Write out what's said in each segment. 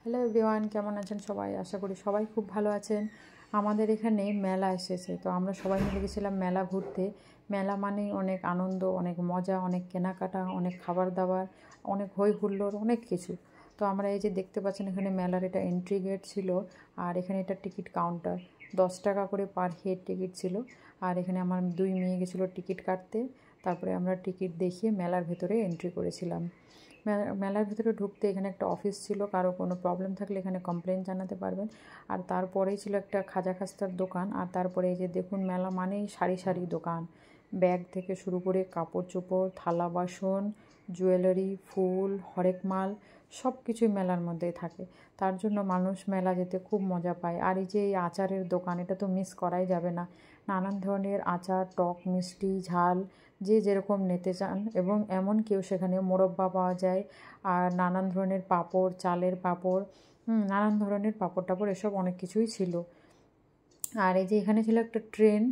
Hello everyone, কেমন আছেন সবাই? আশা করি সবাই খুব ভালো আছেন। আমাদের এখানে মেলা এসেছে, তো আমরা সবাই মিলে গেছিলাম মেলা ঘুরতে। মেলা মানেই অনেক আনন্দ, অনেক মজা, অনেক কেনাকাটা, অনেক খাবার দাবার, অনেক হই হুল্লোড়, অনেক কিছু। তো আমরা এই যে দেখতে পাচ্ছেন এখানে মেলার এটা এন্ট্রি গেট ছিল, আর এখানে এটা টিকিট কাউন্টার। 10 টাকা করে পার হেড টিকিট ছিল। আর এখানে আমার 2 মেয়ে গেছিলো টিকিট কাটতে। তারপরে আমরা টিকিট দেখিয়ে মেলার ভেতরে এন্ট্রি করেছিলাম। মেলার ভিতরে ঢুকতে এখানে একটা অফিস ছিল, কারো কোনো প্রবলেম থাকলে এখানে কমপ্লেন জানাতে পারবেন। আর তারপরেই ছিল একটা খাজা খাস্তার দোকান। আর তারপরে এই যে দেখুন, মেলা মানেই সারি সারি দোকান। ব্যাগ থেকে শুরু করে কাপড় চোপড়, থালা বাসন, জুয়েলারি, ফুল, হরেক মাল সব কিছুই মেলার মধ্যেই থাকে। তার জন্য মানুষ মেলা যেতে খুব মজা পায়। আর এই যে এই আচারের দোকান, এটা তো মিস করাই যাবে না। নানান ধরনের আচার, টক, মিষ্টি, ঝাল, যে যেরকম নিতে চান। এবং এমন কেউ সেখানে মোরব্বা পাওয়া যায়। আর নানান ধরনের পাঁপড়, চালের পাঁপড়, নানান ধরনের পাঁপড় টাপড়, এসব অনেক কিছুই ছিল। আর এই যে এখানে ছিল একটা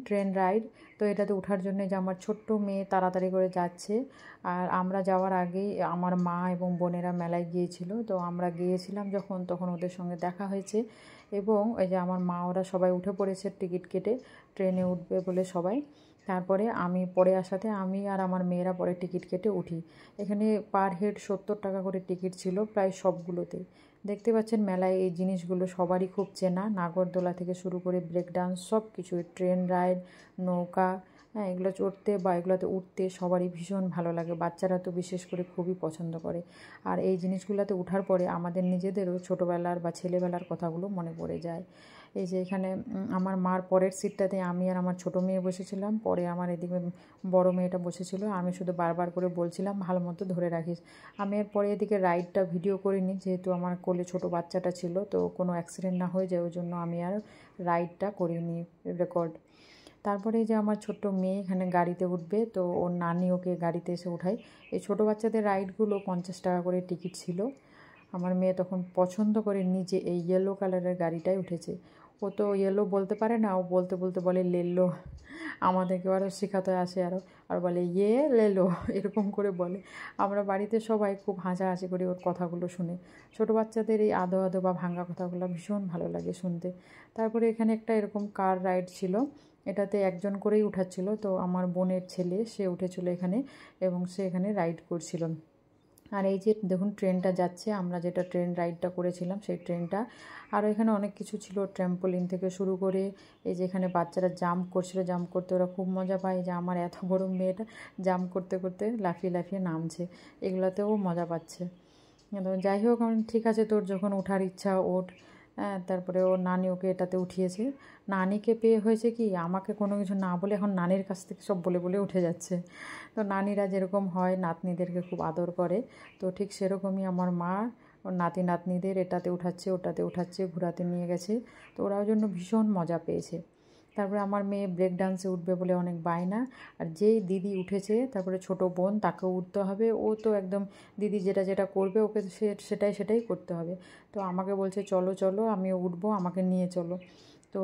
ট্রেন রাইড। তো এটাতে ওঠার জন্য যে আমার ছোট্ট মেয়ে তাড়াতাড়ি করে যাচ্ছে। আর আমরা যাওয়ার আগেই আমার মা এবং বোনেরা মেলায় গিয়েছিল, তো আমরা গিয়েছিলাম যখন, তখন ওদের সঙ্গে দেখা হয়েছে। এবং ওই যে আমার মা ওরা সবাই উঠে পড়েছে টিকিট কেটে, ট্রেনে উঠবে বলে সবাই। তারপরে আমি পরে আসাতে আমি আর আমার মেয়েরা পরে টিকিট কেটে উঠি। এখানে পার হেড 70 টাকা করে টিকিট ছিল প্রায় সবগুলোতে। দেখতে পাচ্ছেন মেলায় এই জিনিসগুলো সবারই খুব চেনা। নাগরদোলা থেকে শুরু করে ব্রেক ডান্স, সব কিছুই, ট্রেন রাইড, নৌকা, হ্যাঁ, এগুলো চড়তে বা এগুলোতে উঠতে সবারই ভীষণ ভালো লাগে। বাচ্চারা তো বিশেষ করে খুবই পছন্দ করে। আর এই জিনিসগুলোতে ওঠার পরে আমাদের নিজেদেরও ছোটোবেলার বা ছেলেবেলার কথাগুলো মনে পড়ে যায়। এই যে এখানে আমার মার পরের সিটটাতে আমি আর আমার ছোটো মেয়ে বসেছিলাম, পরে আমার এদিকে বড় মেয়েটা বসেছিল। আমি শুধু বারবার করে বলছিলাম ভালো মতো ধরে রাখিস। আমি এর পরে এদিকে রাইডটা ভিডিও করিনি, যেহেতু আমার কোলে ছোটো বাচ্চাটা ছিল, তো কোনো অ্যাক্সিডেন্ট না হয়ে যায়, ওই জন্য আমি আর রাইডটা করিনি রেকর্ড। তারপরে যে আমার ছোট্ট মেয়ে এখানে গাড়িতে উঠবে, তো ওর নানি ওকে গাড়িতে এসে উঠায়। এই ছোটো বাচ্চাদের রাইডগুলো 50 টাকা করে টিকিট ছিল। আমার মেয়ে তখন পছন্দ করে নিজে এই ইয়েলো কালারের গাড়িটায় উঠেছে। ও তো ইয়েলো বলতে পারে না, ও বলতে বলতে বলে লেলো। আমাদেরকে আরও শেখাতে আসে, আর বলে ইয়ে লেলো, এরকম করে বলে। আমরা বাড়িতে সবাই খুব হাসাহাসি করি ওর কথাগুলো শুনে। ছোটো বাচ্চাদের এই আদো আদো বা ভাঙা কথাগুলো ভীষণ ভালো লাগে শুনতে। তারপরে এখানে একটা এরকম কার রাইড ছিল, এটাতে একজন করেই উঠাচ্ছিল। তো আমার বোনের ছেলে সে উঠেছিল এখানে, এবং সে এখানে রাইড করছিল। আর এই যে দেখুন ট্রেনটা যাচ্ছে, আমরা যেটা ট্রেন রাইডটা করেছিলাম সেই ট্রেনটা। আরও এখানে অনেক কিছু ছিল, ট্র্যাম্পোলিন থেকে শুরু করে। এই যে এখানে বাচ্চারা জাম্প করছিল, জাম্প করতে ওরা খুব মজা পায়। যে আমার এত বড় মেয়েটা জাম্প করতে করতে লাফিয়ে লাফিয়ে নামছে, এগুলোতেও মজা পাচ্ছে। তো যাই হোক, ঠিক আছে, তোর যখন ওঠার ইচ্ছা ওঠ। হ্যাঁ, তারপরে ওর নানি ওকে এটাতে উঠিয়েছে। নানিকে পেয়ে হয়েছে কি, আমাকে কোনো কিছু না বলে এখন নানির কাছ থেকে সব বলে বলে উঠে যাচ্ছে। তো নানিরা যেরকম হয় নাতনিদেরকে খুব আদর করে, তো ঠিক সেরকমই আমার মা ওর নাতি নাতনিদের এটাতে উঠাচ্ছে, ওটাতে উঠাচ্ছে, ঘোরাতে নিয়ে গেছে। তো ওরাও জন্য ভীষণ মজা পেয়েছে। তারপরে আমার মেয়ে ব্রেক ডান্সে উঠবে বলে অনেক বায়না। আর যেই দিদি উঠেছে, তারপরে ছোট বোন, তাকেও উঠতে হবে। ও তো একদম দিদি যেটা যেটা করবে ওকে সেটাই করতে হবে। তো আমাকে বলছে চলো চলো, আমিও উঠবো, আমাকে নিয়ে চলো। তো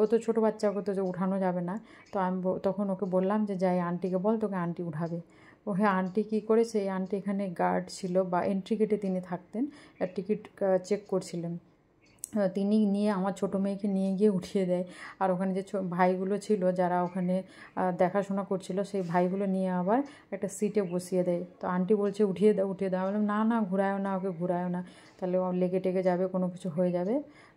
ও তো ছোটো বাচ্চা, ওকে তো উঠানো যাবে না। তো আমি তখন ওকে বললাম যে যাই আন্টিকে বল, তোকে আন্টি উঠাবে। ও হ্যাঁ, আন্টি কী করেছে, এই আন্টি এখানে গার্ড ছিল বা এন্ট্রি গেটে তিনি থাকতেন, টিকিট চেক করছিলেন। তিনি নিয়ে আমার ছোটো মেয়েকে নিয়ে গিয়ে উঠিয়ে দেয়। আর ওখানে যে ভাইগুলো ছিল যারা ওখানে দেখাশোনা করছিল, সেই ভাইগুলো নিয়ে আবার একটা সিটে বসিয়ে দেয়। তো আন্টি বলছে উঠিয়ে দাও উঠিয়ে দাও। আমি বললাম না না, ঘুরায়ও না, ওকে ঘুরায়ও না, তাহলে ও লেগে টেগে যাবে, কোনো কিছু হয়ে যাবে।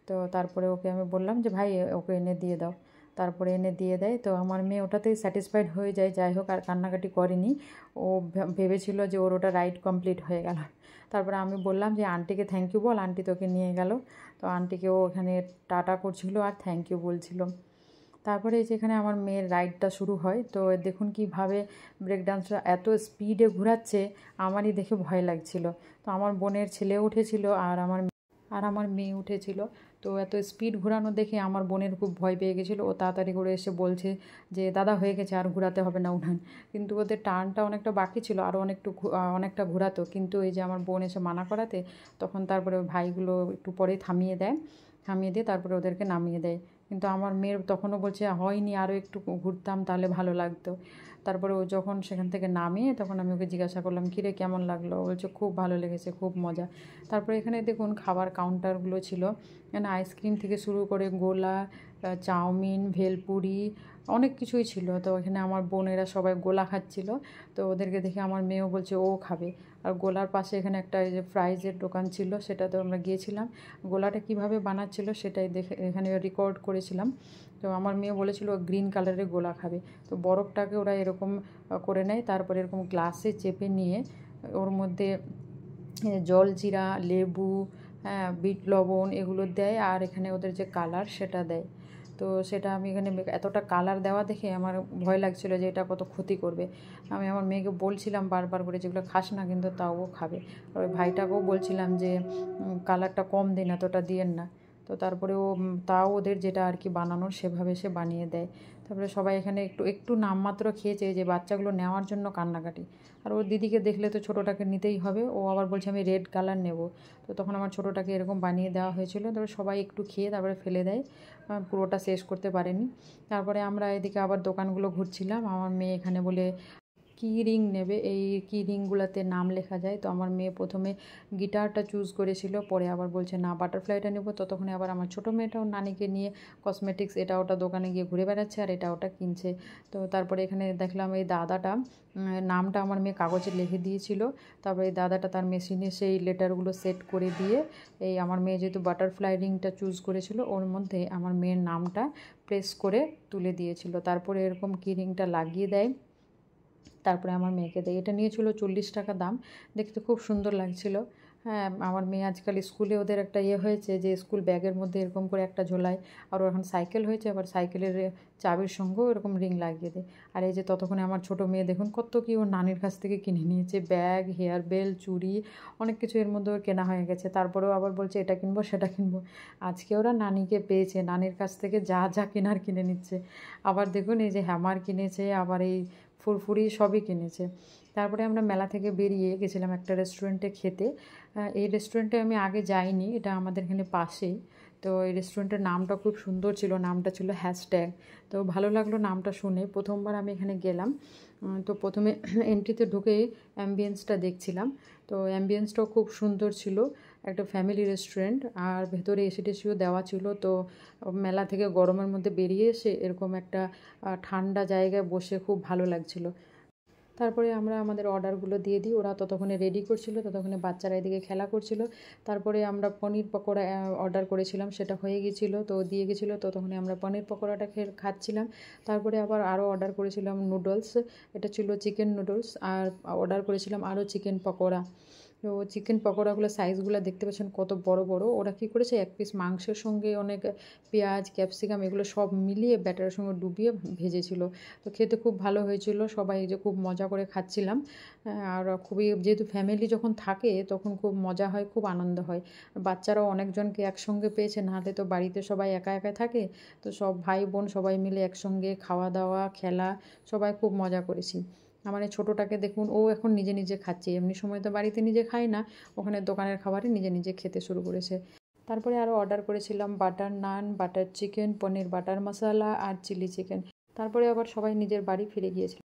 তো তারপরে ওকে আমি বললাম যে ভাই ওকে এনে দিয়ে দাও। তারপরে এনে দিয়ে দেয়। তো আমার মেয়ে ওটাতেই স্যাটিসফাইড হয়ে যায়। যাই হোক, আর কান্নাকাটি করেনি। ও ভেবেছিল যে ওর ওটা রাইড কমপ্লিট হয়ে গেল। তারপরে আমি বললাম যে আন্টিকে থ্যাংক ইউ বল, আন্টি তোকে নিয়ে গেল। তো আন্টিকেও ওখানে টাটা করছিল আর থ্যাংক ইউ বলছিল। তারপরে যেখানে আমার মেয়ের রাইডটা শুরু হয়, তো দেখুন কীভাবে ব্রেক ডান্সটা এত স্পিডে ঘোরাচ্ছে, আমারই দেখে ভয় লাগছিল। তো আমার বোনের ছেলে উঠেছিল আর আমার মেয়ে উঠেছিল। তো এত স্পিড ঘোরানো দেখে আমার বোনের খুব ভয় পেয়ে গেছিলো। ও তাড়াতাড়ি করে এসে বলছে যে দাদা হয়ে গেছে, আর ঘোরাতে হবে না, উঠান। কিন্তু ওদের টার্নটা অনেকটা বাকি ছিল, আরও অনেকটা ঘোরাতো। কিন্তু এই যে আমার বোন এসে মানা করাতে, তখন তারপরে ভাইগুলো একটু পরে থামিয়ে দিয়ে তারপরে ওদেরকে নামিয়ে দেয়। কিন্তু আমার মেয়ের তখনও বলছে হয়নি, আরও একটু ঘুরতাম তাহলে ভালো লাগতো। তারপরে ও যখন সেখান থেকে নামিয়ে তখন আমি ওকে জিজ্ঞাসা করলাম কিরে কেমন লাগলো, বলছে খুব ভালো লেগেছে, খুব মজা। তারপরে এখানে দেখুন খাবার কাউন্টারগুলো ছিল, এখানে আইসক্রিম থেকে শুরু করে গোলা, চাউমিন, ভেলপুরি, অনেক কিছুই ছিল। তো এখানে আমার বোনেরা সবাই গোলা খাচ্ছিল, তো ওদেরকে দেখে আমার মেয়েও বলছে ও খাবে। আর গোলার পাশে এখানে একটা এই যে ফ্রাইজের দোকান ছিল, সেটাতেও আমরা গিয়েছিলাম। গোলাটা কিভাবে বানাচ্ছিল সেটাই দেখে এখানে রেকর্ড করেছিলাম। তো আমার মেয়ে বলেছিল গ্রিন কালারের গোলা খাবে। তো বরফটাকে ওরা এরকম করে নেয়, তারপরে এরকম গ্লাসে চেপে নিয়ে ওর মধ্যে জলজিরা, লেবু, হ্যাঁ, বিট লবণ এগুলো দেয়, আর এখানে ওদের যে কালার সেটা দেয়। তো সেটা আমি এখানে এতটা কালার দেওয়া দেখে আমার ভয় লাগছিলো যে এটা কত ক্ষতি করবে। আমি আমার মেয়েকে বলছিলাম বারবার করে যেগুলো খাস না, কিন্তু তাও ও খাবে। আর ওই ভাইটাকেও বলছিলাম যে কালারটা কম দিন, এতটা দিয়েন না। তো তারপরে ও তাও ওদের যেটা আর কি বানানোর সেভাবে সে বানিয়ে দেয়। তারপরে সবাই এখানে একটু একটু নামমাত্র খেয়েছে, যে বাচ্চাগুলো নেওয়ার জন্য কান্নাকাটি। আর ওর দিদিকে দেখলে তো ছোটোটাকে নিতেই হবে, ও আবার বলছে আমি রেড কালার নেব। তো তখন আমার ছোটোটাকে এরকম বানিয়ে দেওয়া হয়েছিল। তারপরে সবাই একটু খেয়ে তারপরে ফেলে দেয়, পুরোটা শেষ করতে পারেনি। তারপরে আমরা এদিকে আবার দোকানগুলো ঘুরছিলাম। আমার মেয়ে এখানে বলে কী রিং নেবে, এই কী রিংগুলোতে নাম লেখা যায়। তো আমার মেয়ে প্রথমে গিটারটা চুজ করেছিল, পরে আবার বলছে না বাটারফ্লাইটা নেবো। ততক্ষণে আবার আমার ছোটো মেয়েটাও নানিকে নিয়ে কসমেটিক্স এটা ওটা দোকানে গিয়ে ঘুরে বেড়াচ্ছে, আর এটা ওটা কিনছে। তো তারপরে এখানে দেখলাম এই দাদাটা নামটা আমার মেয়ে কাগজে লিখে দিয়েছিল। তারপরে এই দাদাটা তার মেশিনে সেই লেটারগুলো সেট করে দিয়ে, এই আমার মেয়ে যেহেতু বাটারফ্লাই রিংটা চুজ করেছিল, ওর মধ্যে আমার মেয়ের নামটা প্রেস করে তুলে দিয়েছিল। তারপরে এরকম কি রিংটা লাগিয়ে দেয়, তারপরে আমার মেয়েকে দেয়। এটা নিয়েছিল 40 টাকা দাম, দেখতে খুব সুন্দর লাগছিল। হ্যাঁ, আমার মেয়ে আজকাল স্কুলে ওদের একটা হয়েছে যে স্কুল ব্যাগের মধ্যে এরকম করে একটা ঝোলায়, আর এখন সাইকেল হয়েছে, আবার সাইকেলের চাবির সঙ্গেও এরকম রিং লাগিয়ে দেয়। আর এই যে ততক্ষণে আমার ছোটো মেয়ে দেখুন কত কি ওর নানির কাছ থেকে কিনে নিয়েছে, ব্যাগ, হেয়ার বেল, চুড়ি, অনেক কিছু এর মধ্যে ওর কেনা হয়ে গেছে। তারপরেও আবার বলছে এটা কিনবো সেটা কিনবো। আজকে ওরা নানিকে পেয়েছে, নানির কাছ থেকে যা যা কেনার কিনে নিচ্ছে। আবার দেখুন এই যে হ্যামার কিনেছে, আবার এই ফুরফুরি সবই কিনেছে। তারপরে আমরা মেলা থেকে বেরিয়ে গেছিলাম একটা রেস্টুরেন্টে খেতে। এই রেস্টুরেন্টে আমি আগে যাইনি, এটা আমাদের এখানে পাশেই। তো এই রেস্টুরেন্টের নামটা খুব সুন্দর ছিল, নামটা ছিল হ্যাশট্যাগ। তো ভালো লাগলো নামটা শুনে, প্রথমবার আমি এখানে গেলাম। তো প্রথমে এন্ট্রিতে ঢুকেই অ্যাম্বিয়েন্সটা দেখছিলাম। তো অ্যাম্বিয়েন্সটাও খুব সুন্দর ছিল, একটা ফ্যামিলি রেস্টুরেন্ট, আর ভেতরে এসি টেসিও দেওয়া ছিল। তো মেলা থেকে গরমের মধ্যে বেরিয়ে এসে এরকম একটা ঠান্ডা জায়গায় বসে খুব ভালো লাগছিল। তারপরে আমরা আমাদের অর্ডারগুলো দিয়ে দিই, ওরা ততক্ষণে রেডি করছিল, ততক্ষণে বাচ্চারা এদিকে খেলা করছিল। তারপরে আমরা পনির পকোড়া অর্ডার করেছিলাম, সেটা হয়ে গিয়েছিলো, তো দিয়ে গেছিলো, ততক্ষণে আমরা পনির পকোড়াটা খাচ্ছিলাম। তারপরে আবার আরও অর্ডার করেছিলাম নুডলস, এটা ছিল চিকেন নুডলস, আর অর্ডার করেছিলাম আরও চিকেন পকোড়া। তো চিকেন পকোড়াগুলো সাইজগুলো দেখতে পাচ্ছেন কত বড় বড়। ওরা কী করেছে, এক পিস মাংসের সঙ্গে অনেক পেঁয়াজ, ক্যাপসিকাম এগুলো সব মিলিয়ে ব্যাটারের সঙ্গে ডুবিয়ে ভেজেছিল। তো খেতে খুব ভালো হয়েছিল, সবাই যে খুব মজা করে খাচ্ছিলাম। আর খুবই, যেহেতু ফ্যামিলি যখন থাকে তখন খুব মজা হয়, খুব আনন্দ হয়। বাচ্চারাও অনেকজনকে একসঙ্গে পেয়েছে, নাহলে তো বাড়িতে সবাই একা একা থাকে। তো সব ভাই বোন সবাই মিলে একসঙ্গে খাওয়া দাওয়া, খেলা, সবাই খুব মজা করেছি। আমার এই ছোটোটাকে দেখুন, ও এখন নিজে নিজে খাচ্ছে, এমনি সময় তো বাড়িতে নিজে খায় না, ওখানে দোকানের খাবারই নিজে নিজে খেতে শুরু করেছে। তারপরে আরও অর্ডার করেছিলাম বাটার নান, বাটার চিকেন, পনির বাটার মশলা আর চিলি চিকেন। তারপরে আবার সবাই নিজের বাড়ি ফিরে গিয়েছিল।